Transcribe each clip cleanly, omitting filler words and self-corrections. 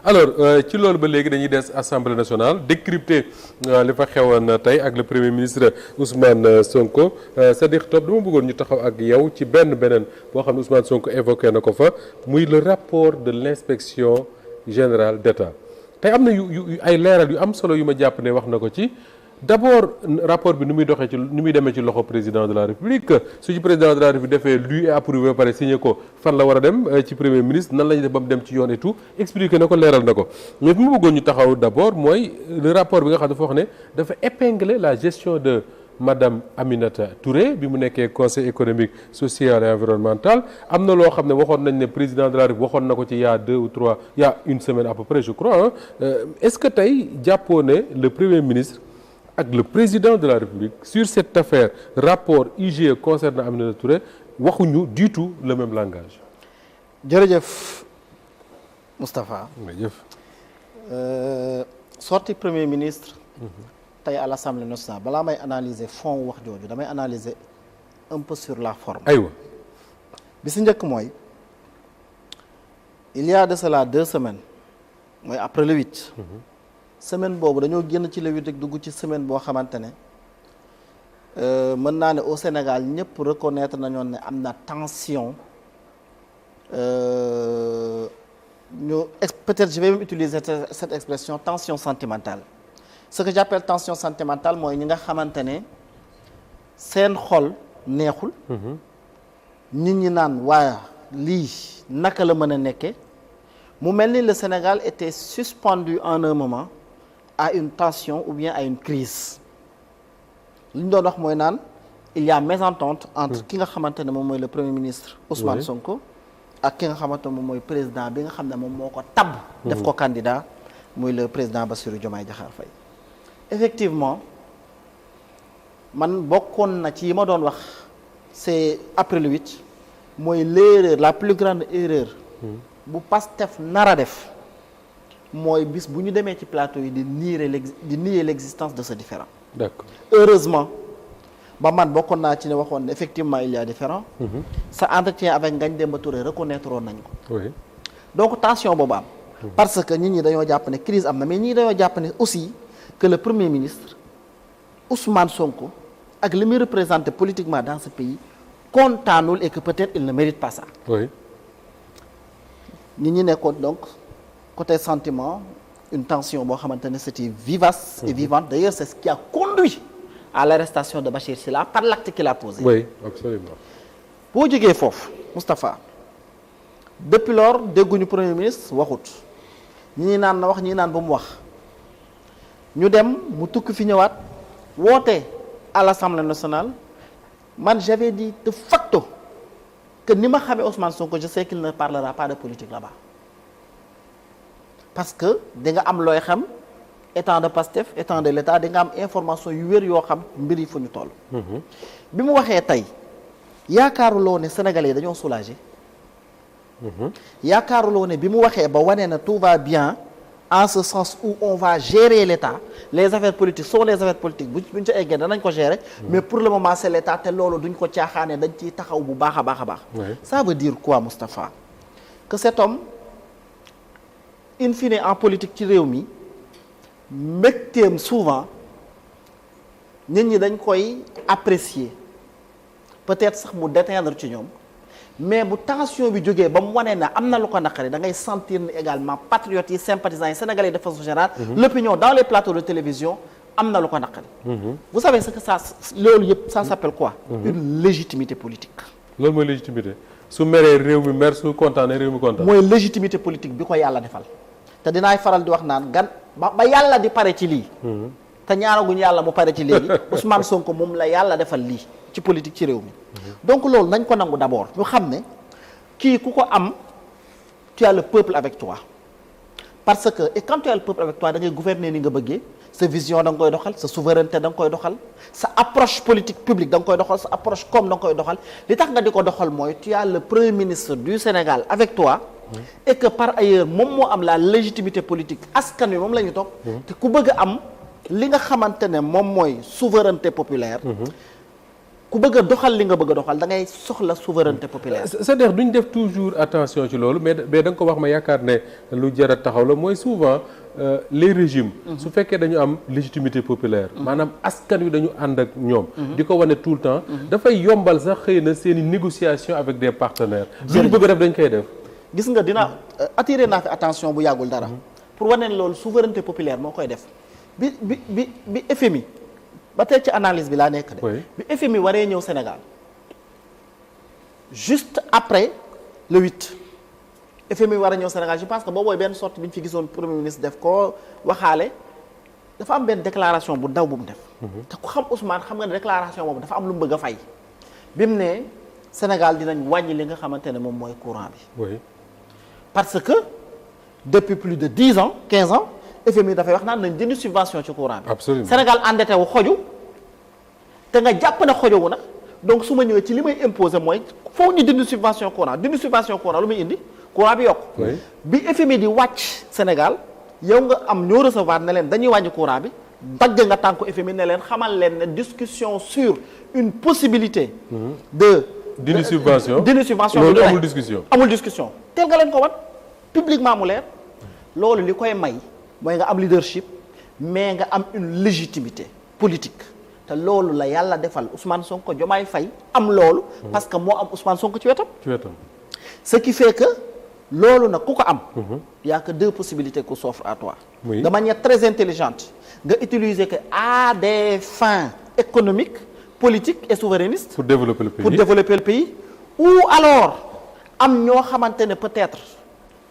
alors ci loolu ba léegi dañuy des assemblée nationale décrypter li fa xewoon tey ak le premier ministre Ousmane Sonko c'est-à-dire Top dama bëggoon ñu taxaw ak yow ci beneen boo xam ne Ousmane Sonko évoqué na ko fa muy le rapport de l'inspection générale d'État tey am na yu ay leeral yu am solo yu ma jàpp ne wax na ko ci d'abord rapport bi ni muy doxee ci ni muy demee ci loxo président de la République su ci président de la République defee lu et approuvé ba pare signé ko fan la war a dem ci premier ministre nan la ñuy def ba mu dem ci yoon et tout expliqué na ko leeral na ko mais bi mu bëggoon ñu taxaw d'abord mooy le rapport bi nga xam dafa wax ne dafa épingler la gestion de madame Aminata Touré bi mu nekkee conseil économique social et environnemental am na loo xam ne waxoon nañ ne président de la République waxoon na ko ci il y a 2 ou 3 il y a une semaine à peu près je crois est-ce que tey jàppoo ne le premier ministre ak le président de la République sur cette affaire rapport IGE concernant Aminata Touré waxuñu du tout le même langage. jërëjëf Moustapha. jërëjëf. sortie premier ministre. tey à l'Assemblée nationale balaa may analyser fond wax jooju damay analyser un peu sur la forme. aywa. bi si njëkk mooy il y a de cela 2 semaines mooy après le 8. semaine boobu dañoo génn ci le 8 rek dugg ci semaine boo xamante ne mën naa ne au Sénégal ñëpp reconnaître nañoon ne am na tension peut-être je vais même utiliser cette expression tension sentimentale ce que j'appelle tension sentimentale mooy ñi nga xamante ne seen xol neexul nit ñi naan waaye lii naka la mën a nekke mu mel ni le Sénégal était suspendu en un moment à une tension ou bien à une crise li ñu doon wax mooy naan il y a mésentente entre ki nga xamante ne moom mooy le premier ministre Ousmane Sonko ak ki nga xamante ne moom mooy président bi nga xam ne moom moo ko tabb def ko candidat muy le président Bassirou Diomaye Diakhar Faye effectivement man bokkoon na ci yi ma doon wax c'est après le 8 mooy l'erreur la plus grande erreur bu Pastef nar a def mooy bis bu ñu demee ci plateau yi di nier l'existence de ce différend. D'accord. Heureusement ba man bokkoon naa ci ne waxoon ne effectivement il y a différend. Sa entretien avec Ngagne Demba Touré reconnaître woon nañ ko. Oui. Donc tension boobu am. Parce que nit ñi dañoo jàpp ne crise am na mais ñii dañoo jàpp ne aussi que le premier ministre Ousmane Sonko ak li muy représenter politiquement dans ce pays kontaanul et que peut-être il ne mérite pas ça. Oui. nit ñi nekkoon donc. Côté sentiment une tension boo xamante ne c'était vivace et vivante d'ailleurs c'est ce qui a conduit à l'arrestation de Bachir Sylla par l'acte qu'il a posé. Oui, absolument. boo jógee foofu Moustapha depuis lors dégguñu premier ministre waxut ñii naan na wax ñii naan ba mu wax ñu dem mu tukki fi ñëwaat woote à l'Assemblée nationale man j'avais dit de facto que ni ma xamee Ousmane Sonko je sais qu'il ne parlera pas de politique là-bas. Parce que di nga am looy xam étant de Pastef étant de l'État di nga am information yu wér yoo xam mbir yi fu ñu toll. bi mu waxee tey yaakaaruloo ne Sénégalais yi dañoo soulagé. yaakaaruloo ne bi mu waxee ba wane na tout va bien en ce sens où on va gérer l'État les affaires politiques sont les affaires politiques buñ ca eggee danañ ko gérer. Mais pour le moment c'est l'État te loolu duñ ko caaxaane dañ ciy taxaw bu baax a baax a baax. Ça veut dire quoi Moustapha? Que cet homme. In fine en politique ci réew mi mbégteem souvent nit ñi dañ koy apprécier peut-être sax mu déteindre ci ñoom mais bu tension bi jógee ba mu wane na am na lu ko naqari da ngay sentir ni également patriotes yi sympathisants yi sénégalais yi de façon générale l'opinion dans les plateaux de télévision am na lu ko naqari vous savez ce que ça loolu yëpp ça s'appelle quoi une légitimité politique loolu mooy légitimité su meree réew mi mer su kontaanee réew mi kontaan mooy légitimité politique bi ko yàlla defal te dinaay faral di wax naan ba yàlla di pare ci lii te ñaanaguñu yàlla mu pare ci léegi Ousmane Sonko moom la yàlla defal lii ci politique ci réew mi donc loolu nañ ko nangu d'abord ñu xam ne kii ku ko am tu as le peuple avec toi parce que et quand tu as le peuple avec toi da ngay gouverner ni nga bëggee sa vision da nga koy doxal sa souveraineté da nga koy doxal sa approche politique publique da nga koy doxal sa approche comme da nga koy doxal li tax nga di ko doxal mooy tu as le premier ministre du Sénégal avec toi et que par ailleurs moom moo am la légitimité politique askan wi moom la ñu topp te ku bëgg a am li nga xamante ne moom mooy souveraineté populaire ku bëgg a doxal li nga bëgg a doxal da ngay soxla souveraineté populaire. c'est-à-dire duñ def toujours attention ci loolu mais da nga ko wax ma yaakaar ne lu jar a taxaw la mooy souvent les régimes. su fekkee dañu am légitimité populaire. maanaam askan wi dañu ànd ak ñoom. di ko wane tout le temps. dafay yombal sax xëy na seen i négociation avec des partenaires. lu ñu bëgg a def dañ koy def. gis nga dina attiré naa fi attention bu yàggul dara. pour wane ne loolu souveraineté populaire moo koy def bi FMI. ba tey ci analyse bi laa nekk de. bi FMI waree ñëw Sénégal juste après le 8 FMI war a ñëw Sénégal je pense que boobooy benn sortie bi ñu fi gisoon premier ministre def ko waxaale dafa am benn déclaration bu daw bu mu def. te ku xam Ousmane xam nga ne déclaration boobu dafa am lu mu bëgg a fay. bi mu ne Sénégal dinañ wàññi li nga xamante ne moom mooy courant bi. parce que depuis plus de 10 ans 15 ans. FMI dafay wax naan nañ dindi subvention ci courant bi. Absolument. Sénégal endetté wu xoju te nga jàpp ne xojowu na donc su ma ñëwee ci li may imposer mooy foofu ñu dindi subvention courant lu muy indi courant bi yokk. bi FMI di wàcc Sénégal yow nga am ñoo recevoir ne leen dañuy wàññi courant bi dagg nga tànku FMI ne leen xamal leen ne discussion sur une possibilité. dindi subvention loolu amul discussion. teel nga leen ko wan publiquement mu leer loolu li koy may. mooy nga am leadership mais nga am une légitimité politique te loolu la yàlla defal Ousmane Sonko Diomaye Faye am loolu. parce que moo am Ousmane Sonko ci wetam. ce qui fait que loolu nag ku ko am. y a que deux possibilités qui s'offrent à toi. de manière très intelligente nga utiliser que à des fins économiques politiques et souverainistes. pour développer le pays ou alors am ñoo xamante ne peut-être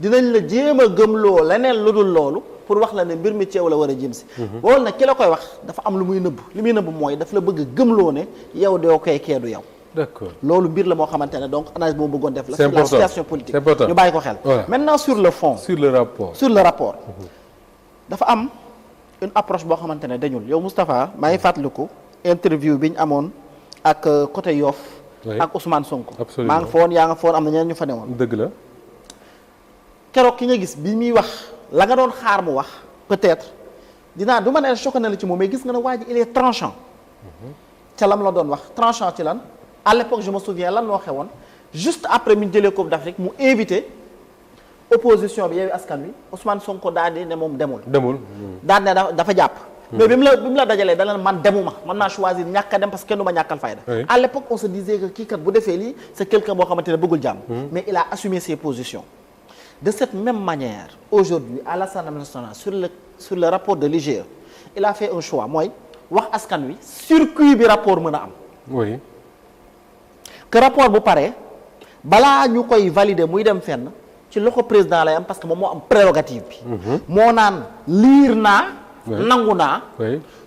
dinañ la jéem a gëmloo leneen lu dul loolu. pour wax la ne mbir mi ceew la war a jëm si. loolu nag ki la koy wax dafa am lu muy nëbb li muy nëbb mooy daf la bëgg a gëmloo ne yow doo koy kee du yow. d'accord loolu mbir la moo xamante ne donc analyse boo bëggoon def la. c'est sur la situation politique ñu bàyyi ko xel. maintenant sur le fond. sur le rapport. dafa am une approche boo xamante ne dañul yow Moustapha maa ngi fàttaliku interview bi ñu amoon ak côté Yoff. ak Ousmane Sonko. absolument maa ngi foon yaa nga foon am na ñeneen ñu fa newoon. dëgg la. keroog ki nga gis bi muy wax. la nga doon xaar mu wax peut-être du ma ne choqué na la ci moom mais gis nga ne waa ji il est tranchant ca lam la doon wax tranchant ci lan à l'époque je me souviens lan moo xewoon juste après mi jëlee Coupe d'Afrique mu invité opposition bi Yewwi Askan Wi Ousmane Sonko daal di ne moom demul daal ne dafa jàpp mais bi mu la dajalee da leen man demuma man naa choisir ñàkk a dem parce que kenn du ma ñàkkal fayda à l'époque on se disait que kii kat bu defee lii c'est quelqu'un boo xamante ne bëggul jàmm mais il a assumé ses positions. De cette même manière aujourd'hui à l'Assemblée nationale sur le rapport de l'IGE il a fait un choix mooy wax askan wi circuit bi rapport mën a am. oui. que rapport bu paree balaa ñu koy valider muy dem fenn ci loxo président lay am parce que moom moo am prérogative bi. moo naan liir naa. nangu naa.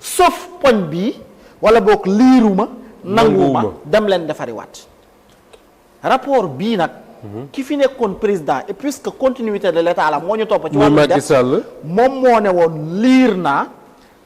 sauf poñ bii wala boog liiruma. nanguwuma dem leen defariwaat rapport bii nag. ki fi nekkoon président et puisque continuité de l'état la moo ñu topp ci wàllu Macky Sall moom moo ne woon liir naa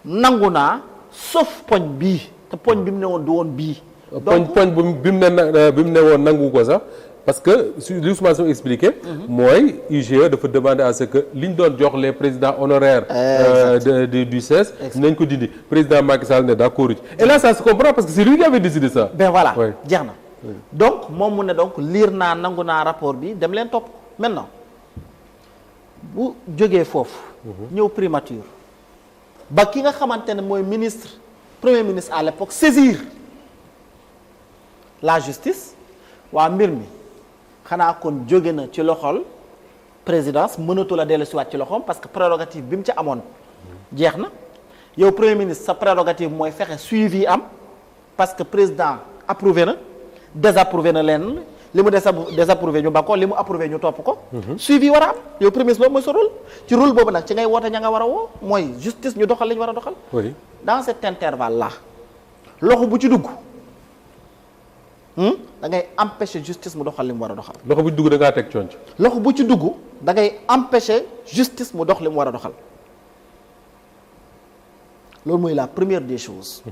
nangu naa sauf poñ bii te poñ bi mu ne woon du woon bii. poñ bi mu ne woon nangu ko sax parce que li Ousmane Sonko expliqué. mooy IGE dafa demander à ce que li ñu doon jox les présidents honoraires. du CESE. nañ ko dindi président Macky Sall ne d'accord et là ça se comprend parce que c'est lui qui avait décidé ça. ben voilà jeex na. donc moom mu ne donc liir naa nangu naa rapport bi dem leen topp maintenant bu jógee foofu. ñëw primature. ba ki nga xamante ne mooy premier ministre à l'époque saisir la justice waa mbir mi xanaa kon jóge na ci loxol présidence mënatu la dellusiwaat ci loxoom parce que prérogative bi mu ci amoon jeex na yow premier ministre sa prérogative mooy fexe suivi am parce que président approuvé na. désapprouvé na leen li mu désapprouvé ñu ba ko li mu approuvé ñu topp ko. suivi war a am yow premier loolu mooy sa rôle ci rôle boobu nag ci ngay woote ña nga war a woo mooy justice ñu doxal li ñu war a doxal. dans cet intervalle là loxo bu ci dugg da ngay empêcher justice mu doxal li mu war a doxal. loxo bu ci dugg da ngaa teg conc. loxo bu ci dugg da ngay empêcher justice mu dox li mu war a doxal loolu mooy la première des choses.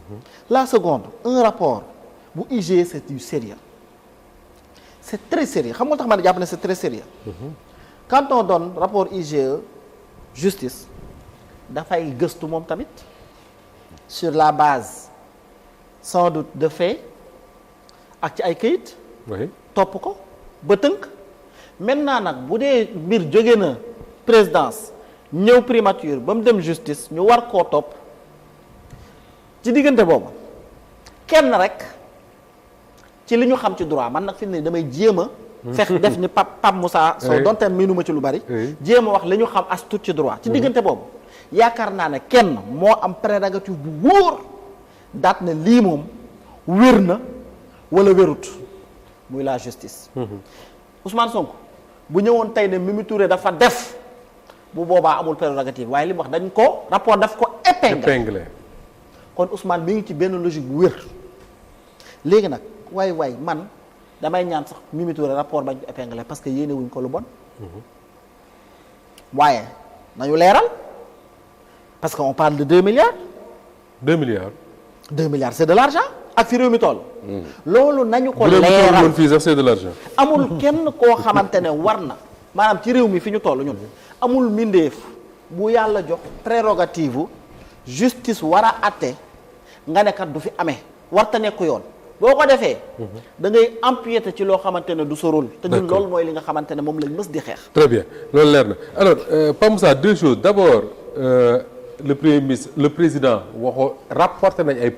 La seconde un rapport. bu IGE c'est du sérieux c'est très sérieux xam nga tax ma ne jàpp ne c'est très sérieux quand on donne rapport IGE justice dafay gëstu moom tamit sur la base sans doute de faits ak ci ay këyit oui topp ko ba tënk. maintenant nag bu dee mbir jóge na présidence ñëw primature ba mu dem justice ñu war koo topp ci diggante boobu kenn rek ci li ñu xam ci droit man nag fi mu ne damay jéem a fex def ni Pape Moussa Sow donte miinuma ci lu bari jéem a wax li ñu xam as tuut ci droit ci diggante boobu yaakaar naa ne kenn moo am prérogative bu wóor daat na lii moom wér na wala wérut muy la justice Ousmane Sonko bu ñëwoon tey ne Mimi Touré dafa def bu boobaa amul prérogative waaye li mu wax dañ ko rapport daf ko épinglé kon Ousmane mi ngi ci benn logique bu wér léegi nag waay man damay ñaan sax Mimi Touré rapport bañ ko épinglé parce que yéene wuñ ko lu bon waaye nañu leeral parce que on parle de 2 milliards 2 milliards 2 milliards c'est de l'argent ak fi réew mi toll loolu nañu ko leeral fii sax c'est de l'argent amul kenn koo xamante ne war na maanaam ci réew mi fi ñu toll ñun amul mbindeef bu yàlla jox prérogative justice war a atte nga ne kat du fi amee warta nekk yoon boo ko defee da ngay empiéter ci loo xamante ne du sa rôle te ñun loolu mooy li nga xamante ne moom lañ mës di xeex très bien loolu leer na alors Pape Moussa 2 choses d'abord le premier ministre le président waxoo rapporté nañ ay